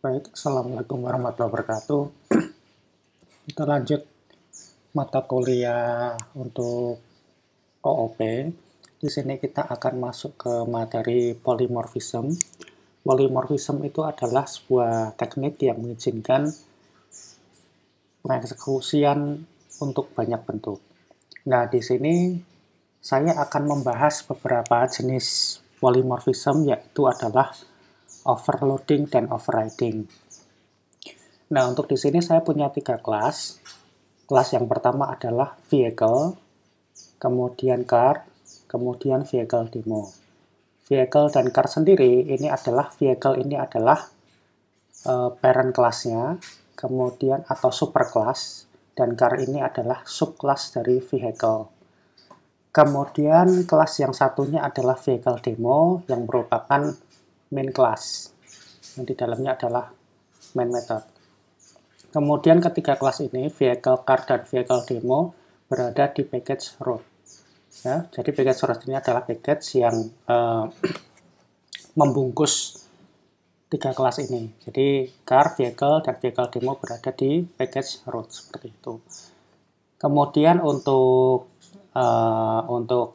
Baik, Assalamualaikum warahmatullahi wabarakatuh. Kita lanjut mata kuliah untuk OOP. Di sini kita akan masuk ke materi polymorphism. Polymorphism itu adalah sebuah teknik yang mengizinkan pengeksekusian untuk banyak bentuk. Nah, di sini saya akan membahas beberapa jenis polymorphism, yaitu adalah overloading dan overriding. Nah, untuk di sini saya punya 3 kelas. Kelas yang pertama adalah vehicle, kemudian car, kemudian vehicle demo. Vehicle dan car sendiri ini adalah parent kelasnya, kemudian atau superclass, dan car ini adalah subclass dari vehicle. Kemudian kelas yang satunya adalah vehicle demo yang merupakan main class. Yang di dalamnya adalah main method. Kemudian ketiga kelas ini, vehicle car dan vehicle demo, berada di package root. Ya, jadi package root ini adalah package yang membungkus 3 kelas ini. Jadi car, vehicle, dan vehicle demo berada di package root seperti itu. Kemudian untuk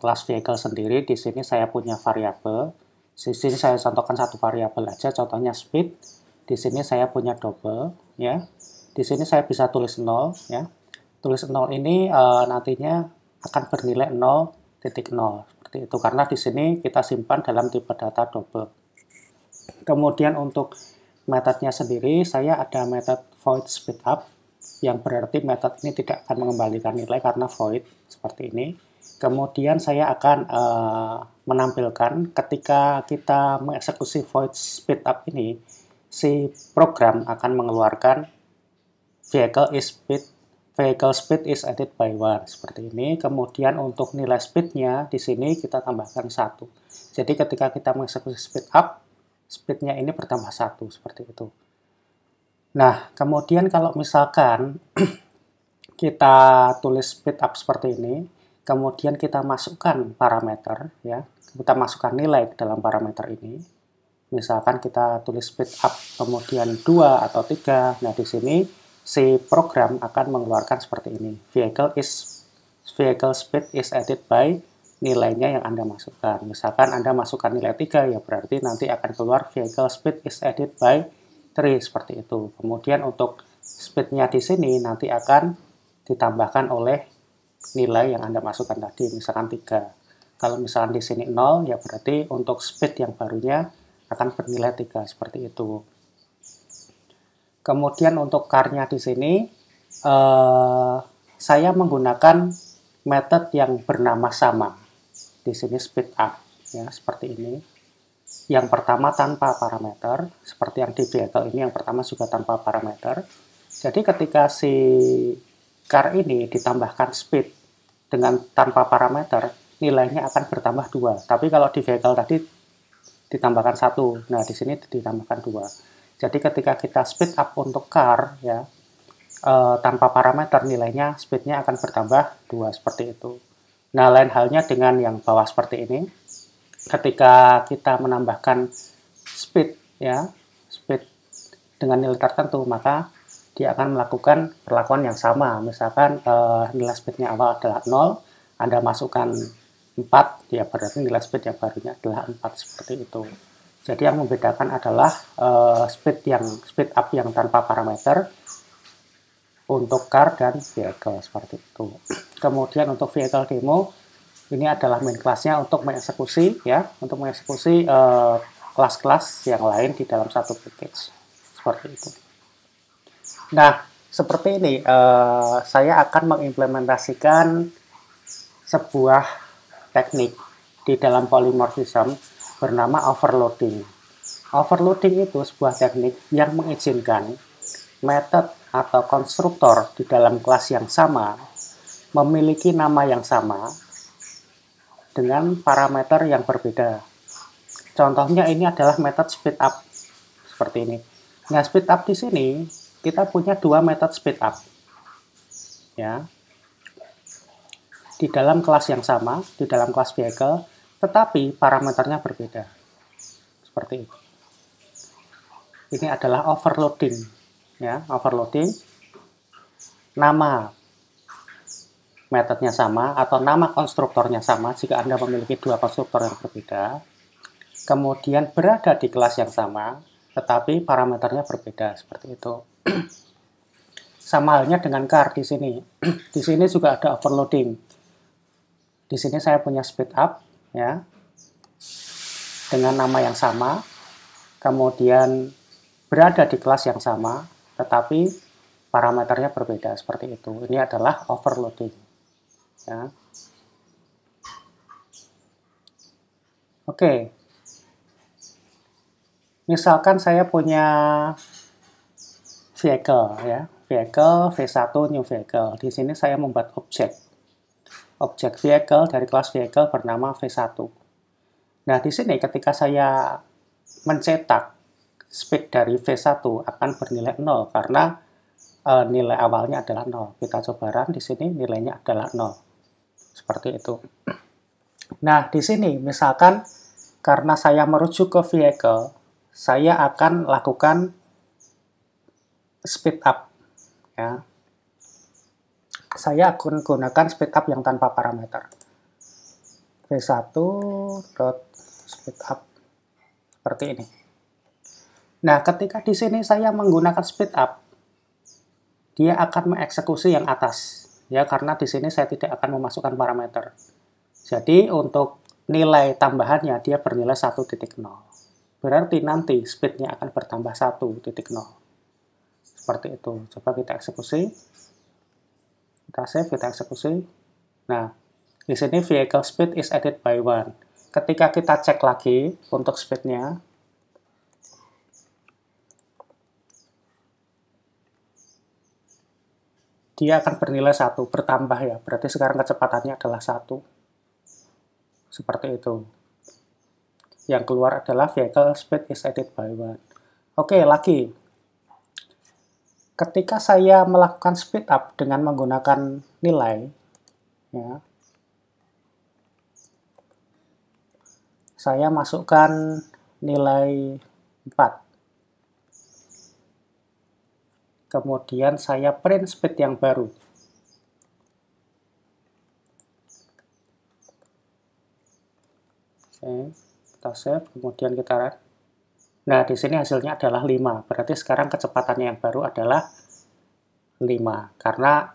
kelas vehicle sendiri, di sini saya punya variabel. Di sini saya contohkan satu variabel aja, contohnya speed. Di sini saya punya double, ya. Di sini saya bisa tulis 0, ya. Tulis 0 ini nantinya akan bernilai 0.0 seperti itu, karena di sini kita simpan dalam tipe data double. Kemudian untuk metodenya sendiri, saya ada metode void speedup, yang berarti metode ini tidak akan mengembalikan nilai karena void, seperti ini. Kemudian saya akan menampilkan ketika kita mengeksekusi void speedup ini, si program akan mengeluarkan vehicle speed is added by 1 seperti ini. Kemudian untuk nilai speednya di sini kita tambahkan 1. Jadi ketika kita mengeksekusi speed up, speednya ini bertambah 1 seperti itu. Nah, kemudian kalau misalkan kita tulis speed up seperti ini, kemudian kita masukkan parameter, ya, kita masukkan nilai ke dalam parameter ini. Misalkan kita tulis speed up kemudian 2 atau 3, nah di sini si program akan mengeluarkan seperti ini. Vehicle speed is added by nilainya yang Anda masukkan. Misalkan Anda masukkan nilai 3, ya berarti nanti akan keluar vehicle speed is added by 3 seperti itu. Kemudian untuk speednya di sini nanti akan ditambahkan oleh nilai yang Anda masukkan tadi, misalkan 3. Kalau misalkan di sini 0, ya berarti untuk speed yang barunya akan bernilai 3 seperti itu. Kemudian untuk car-nya di sini, saya menggunakan metode yang bernama sama. Di sini speed up, ya, seperti ini. Yang pertama tanpa parameter, seperti yang di vehicle ini, yang pertama juga tanpa parameter. Jadi ketika si car ini ditambahkan speed dengan tanpa parameter, nilainya akan bertambah 2. Tapi kalau di vehicle tadi ditambahkan 1, nah di sini ditambahkan 2. Jadi ketika kita speed up untuk car, ya, tanpa parameter nilainya speednya akan bertambah 2 seperti itu. Nah, lain halnya dengan yang bawah seperti ini. Ketika kita menambahkan speed, ya, speed dengan nilai tertentu, maka dia akan melakukan perlakuan yang sama. Misalkan nilai speednya awal adalah 0, Anda masukkan 4, ya berarti nilai speed yang barunya adalah 4 seperti itu. Jadi yang membedakan adalah speed up yang tanpa parameter untuk car dan vehicle seperti itu. Kemudian untuk vehicle demo, ini adalah main kelasnya untuk mengeksekusi, ya, untuk mengeksekusi kelas-kelas yang lain di dalam satu package seperti itu. Nah, seperti ini saya akan mengimplementasikan sebuah teknik di dalam polymorphism bernama overloading. Overloading itu sebuah teknik yang mengizinkan metode atau konstruktor di dalam kelas yang sama memiliki nama yang sama dengan parameter yang berbeda. Contohnya ini adalah metode speed up seperti ini. Nah, speed up di sini kita punya 2 metode speed up, ya, di dalam kelas yang sama, di dalam kelas vehicle, tetapi parameternya berbeda seperti itu. ini adalah overloading, ya, overloading. Nama metodenya sama atau nama konstruktornya sama jika Anda memiliki dua konstruktor yang berbeda. Kemudian berada di kelas yang sama, tetapi parameternya berbeda, seperti itu. Sama halnya dengan car di sini. Di sini juga ada overloading. Di sini saya punya speed up, ya, dengan nama yang sama, kemudian berada di kelas yang sama, tetapi parameternya berbeda, seperti itu. Ini adalah overloading. Ya. Oke. Misalkan saya punya vehicle, ya, vehicle V1 new vehicle. Di sini saya membuat objek vehicle dari kelas vehicle bernama V1. Nah, di sini ketika saya mencetak speed dari V1 akan bernilai 0 karena nilai awalnya adalah 0. Kita coba run di sini nilainya adalah 0. Seperti itu. Nah, di sini misalkan karena saya merujuk ke vehicle, saya akan lakukan speed up, ya. Saya akan gunakan speed up yang tanpa parameter. V1.speed up seperti ini. Nah, ketika di sini saya menggunakan speed up, dia akan mengeksekusi yang atas, ya, karena di sini saya tidak akan memasukkan parameter. Jadi untuk nilai tambahannya dia bernilai 1.0. Berarti nanti speednya akan bertambah 1.0. Seperti itu. Coba kita eksekusi. Kita save, kita eksekusi. Nah, di sini vehicle speed is added by 1. Ketika kita cek lagi untuk speednya, dia akan bernilai 1, bertambah, ya. Berarti sekarang kecepatannya adalah 1. Seperti itu. Yang keluar adalah vehicle speed is added by 1. Oke, lagi. Ketika saya melakukan speed up dengan menggunakan nilai, ya, saya masukkan nilai 4. Kemudian saya print speed yang baru. Oke, kita save, kemudian kita run. Nah, di sini hasilnya adalah 5. Berarti sekarang kecepatannya yang baru adalah 5. Karena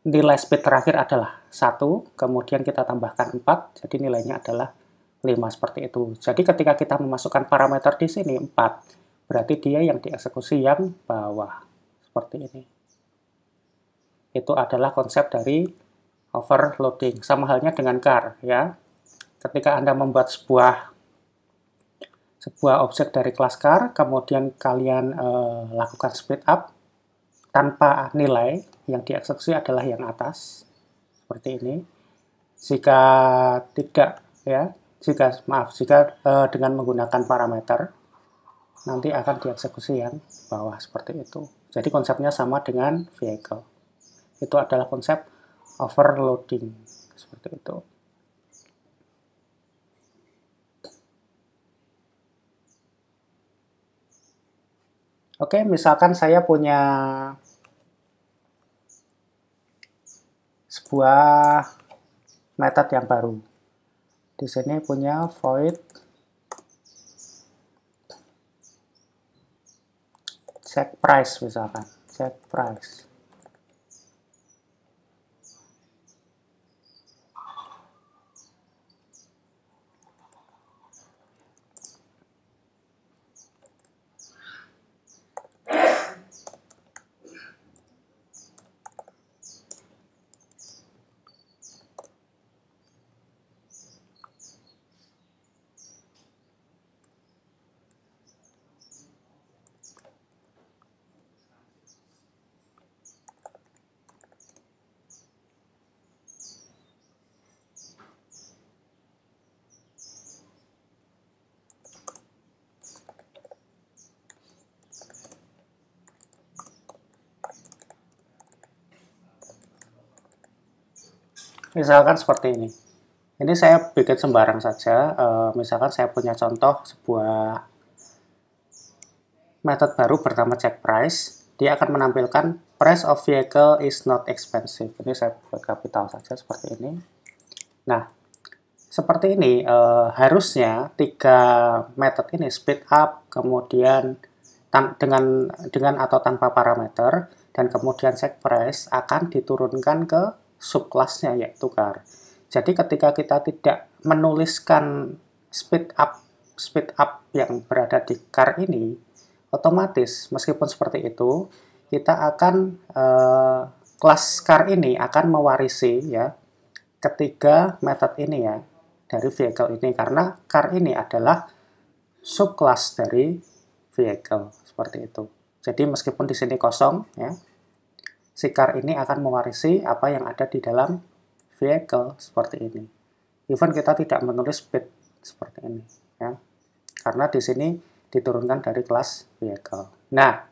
nilai speed terakhir adalah 1, kemudian kita tambahkan 4, jadi nilainya adalah 5, seperti itu. Jadi ketika kita memasukkan parameter di sini 4, berarti dia yang dieksekusi yang bawah. Seperti ini. Itu adalah konsep dari overloading. Sama halnya dengan car, ya. Ketika Anda membuat sebuah objek dari kelas car, kemudian kalian lakukan speed up tanpa nilai, yang dieksekusi adalah yang atas, seperti ini. Jika tidak, ya, jika dengan menggunakan parameter, nanti akan dieksekusi yang bawah, seperti itu. Jadi konsepnya sama dengan vehicle. Itu adalah konsep overloading, seperti itu. Oke, misalkan saya punya sebuah metode yang baru. Di sini punya void check price, misalkan check price. Misalkan seperti ini. Ini saya bikin sembarang saja. Misalkan saya punya contoh sebuah method baru bernama check price. Dia akan menampilkan price of vehicle is not expensive. Ini saya buat kapital saja seperti ini. Nah, seperti ini harusnya tiga method ini, speed up, kemudian dengan atau tanpa parameter, dan kemudian check price akan diturunkan ke subclassnya yaitu car. Jadi ketika kita tidak menuliskan speed up yang berada di car ini, otomatis meskipun seperti itu, kita akan kelas car ini akan mewarisi ya ketiga method ini ya dari vehicle ini, karena car ini adalah subclass dari vehicle seperti itu. Jadi meskipun di sini kosong ya, si car ini akan mewarisi apa yang ada di dalam vehicle seperti ini. Even kita tidak menulis speed seperti ini ya. Karena di sini diturunkan dari kelas vehicle. Nah,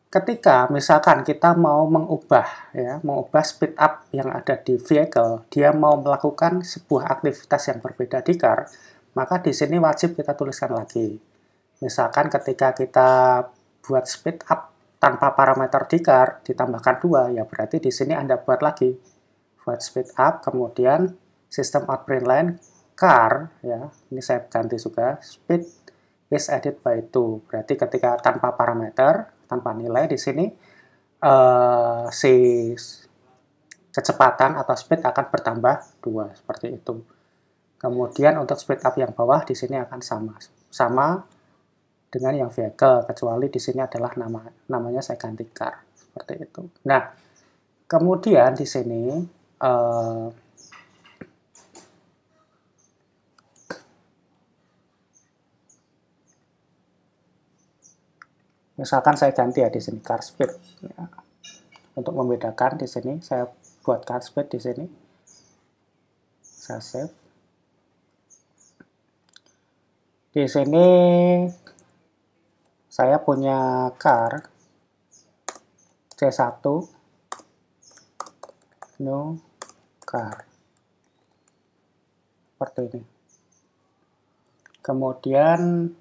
ketika misalkan kita mau mengubah speed up yang ada di vehicle, dia mau melakukan sebuah aktivitas yang berbeda di car, maka di sini wajib kita tuliskan lagi. Misalkan ketika kita buat speed up tanpa parameter di car ditambahkan 2, ya berarti di sini Anda buat lagi buat speed up, kemudian sistem out print line car ya, ini saya ganti juga speed is added by 2. Berarti ketika tanpa parameter, tanpa nilai di sini si kecepatan atau speed akan bertambah 2 seperti itu. Kemudian untuk speed up yang bawah di sini akan sama dengan yang vehicle, kecuali di sini adalah namanya saya ganti car seperti itu. Nah, kemudian di sini misalkan saya ganti ya di sini car speed ya. Untuk membedakan di sini saya buat car speed di sini. Saya save. Di sini saya punya car C1 new car seperti ini. Kemudian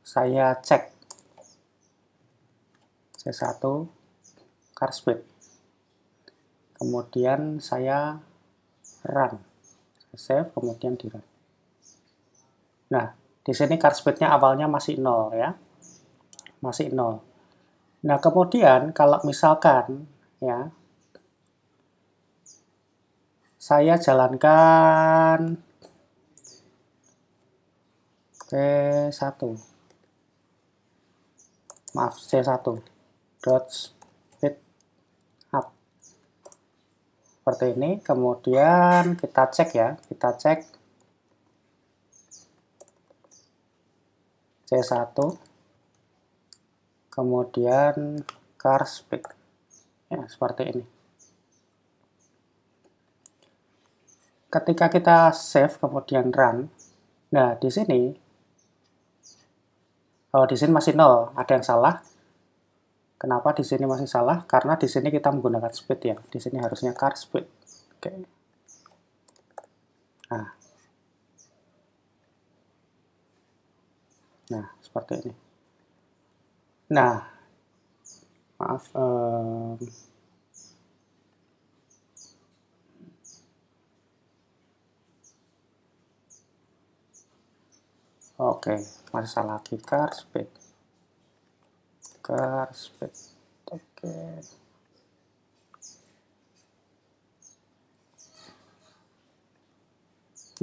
saya cek C1 car speed. Kemudian saya run. Saya save, kemudian di run. Nah, di sini car speed-nya awalnya masih 0 ya. Masih 0. Nah, kemudian kalau misalkan ya saya jalankan C1. Maaf, C1 dot speed up. Seperti ini, kemudian kita cek ya, kita cek C1, kemudian car speed, ya seperti ini. Ketika kita save, kemudian run, nah di sini masih 0, ada yang salah. Kenapa di sini masih salah? Karena di sini kita menggunakan speed ya. Di sini harusnya car speed. Oke. Nah, seperti ini. Nah, maaf. Oke, masih salah lagi car speed. Car speed. Oke.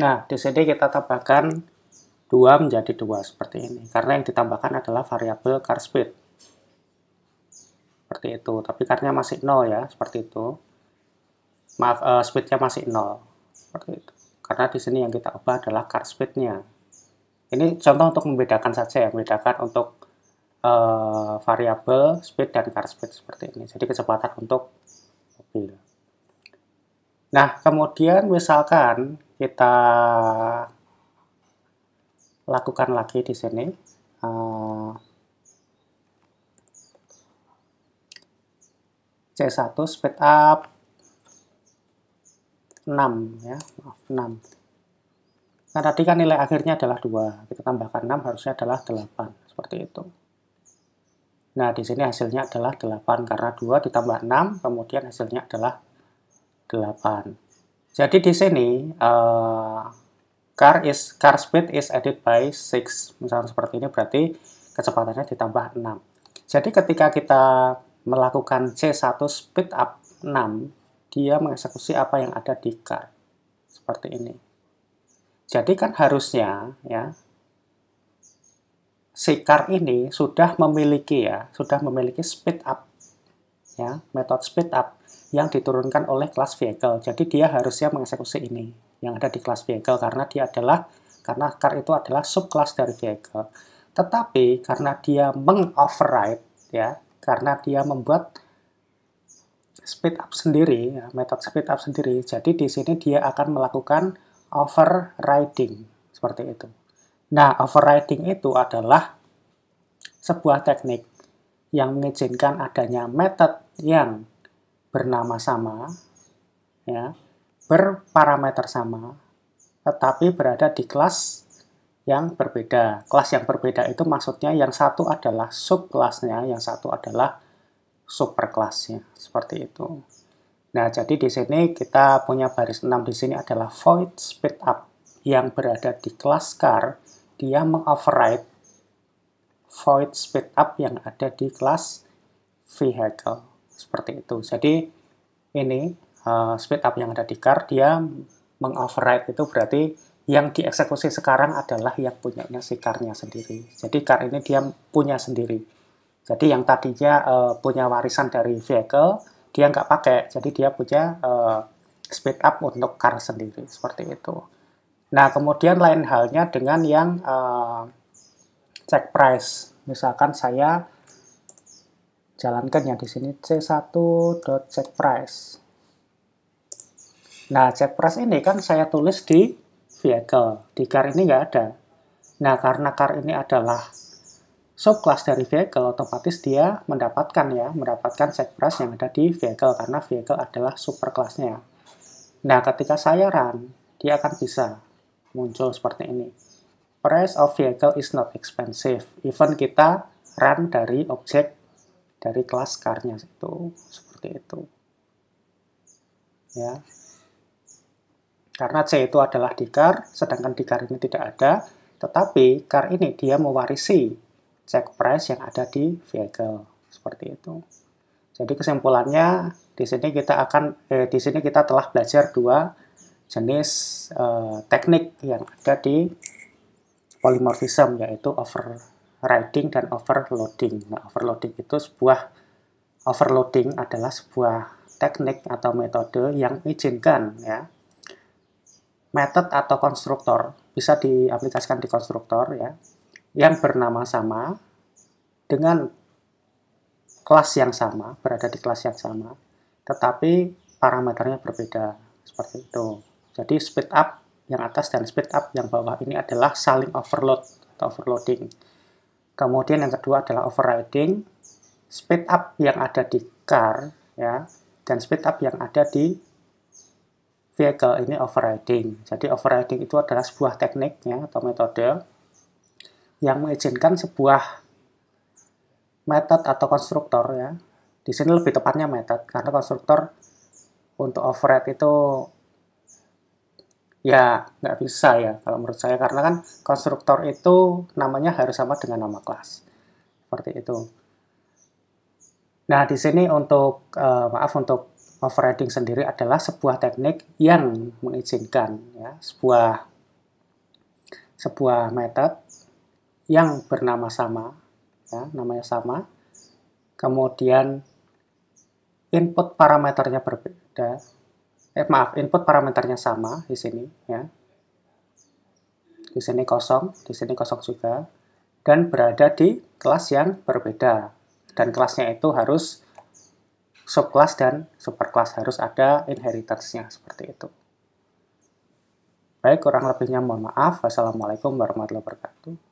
Nah, di sini kita tambahkan 2 menjadi 2 seperti ini. Karena yang ditambahkan adalah variabel car speed. Seperti itu. Tapi car-nya masih 0 ya, seperti itu. Maaf, speed-nya masih 0. Seperti itu. Karena di sini yang kita ubah adalah car speed-nya. Ini contoh untuk membedakan saja ya, membedakan untuk variabel speed dan car speed seperti ini. Jadi kecepatan untuk mobil. Nah, kemudian misalkan kita lakukan lagi di sini. C1 speed up. 6 ya, maaf 6. Nah, tadi kan nilai akhirnya adalah 2. Kita tambahkan 6 harusnya adalah 8, seperti itu. Nah, di sini hasilnya adalah 8 karena 2 ditambah 6, kemudian hasilnya adalah 8. Jadi di sini car speed is added by 6. Misalnya seperti ini berarti kecepatannya ditambah 6. Jadi ketika kita melakukan C1 speed up 6, dia mengeksekusi apa yang ada di car. Seperti ini. Jadi kan harusnya ya si car ini sudah memiliki speed up ya, metode speed up yang diturunkan oleh kelas vehicle. Jadi dia harusnya mengeksekusi ini yang ada di kelas vehicle karena car itu adalah subclass dari vehicle. Tetapi karena dia mengoverride ya, karena dia membuat speed up sendiri, ya, metode speed up sendiri. Jadi di sini dia akan melakukan overriding seperti itu. Nah, overriding itu adalah sebuah teknik yang mengizinkan adanya metode yang bernama sama, ya, berparameter sama, tetapi berada di kelas yang berbeda. Kelas yang berbeda itu maksudnya yang satu adalah subkelasnya, yang satu adalah superkelasnya, seperti itu. Nah, jadi di sini kita punya baris 6 di sini adalah void speed up yang berada di kelas car, dia mengoverride void speed up yang ada di kelas vehicle, seperti itu. Jadi ini speed up yang ada di car, dia mengoverride itu berarti yang dieksekusi sekarang adalah yang punyanya si car-nya sendiri. Jadi car ini dia punya sendiri. Jadi yang tadinya punya warisan dari vehicle, dia nggak pakai, jadi dia punya speed up untuk car sendiri, seperti itu. Nah, kemudian lain halnya dengan yang check price. Misalkan saya jalankan yang di sini c1.checkPrice. Nah, check price ini kan saya tulis di vehicle, di car ini nggak ada. Nah, karena car ini adalah subclass dari vehicle, otomatis dia mendapatkan check price yang ada di vehicle, karena vehicle adalah superclassnya. Nah, ketika saya run, dia akan bisa muncul seperti ini. Price of vehicle is not expensive. Even kita run dari objek dari kelas car-nya itu, seperti itu. Ya. Karena C itu adalah di car, sedangkan di car ini tidak ada, tetapi car ini dia mewarisi check price yang ada di vehicle, seperti itu. Jadi kesimpulannya di sini kita telah belajar dua jenis teknik yang ada di polymorphism, yaitu overriding dan overloading. Nah, overloading adalah sebuah teknik atau metode yang mengizinkan ya metode atau konstruktor bisa diaplikasikan di konstruktor ya yang bernama sama dengan kelas yang sama, berada di kelas yang sama, tetapi parameternya berbeda, seperti itu. Jadi speed up yang atas dan speed up yang bawah ini adalah saling overload atau overloading. Kemudian yang kedua adalah overriding, speed up yang ada di car ya dan speed up yang ada di vehicle ini overriding. Jadi overriding itu adalah sebuah teknik ya, atau metode yang mengizinkan sebuah metode atau konstruktor ya. Di sini lebih tepatnya metode, karena konstruktor untuk override itu ya nggak bisa ya kalau menurut saya, karena kan konstruktor itu namanya harus sama dengan nama kelas. Seperti itu. Nah, di sini untuk untuk overriding sendiri adalah sebuah teknik yang mengizinkan ya, sebuah metode yang bernama sama ya, namanya sama. Kemudian input parameternya berbeda. Input parameternya sama di sini ya. Di sini kosong juga dan berada di kelas yang berbeda. Dan kelasnya itu harus subclass dan superclass, harus ada inheritance-nya, seperti itu. Baik, kurang lebihnya mohon maaf. Wassalamualaikum warahmatullahi wabarakatuh.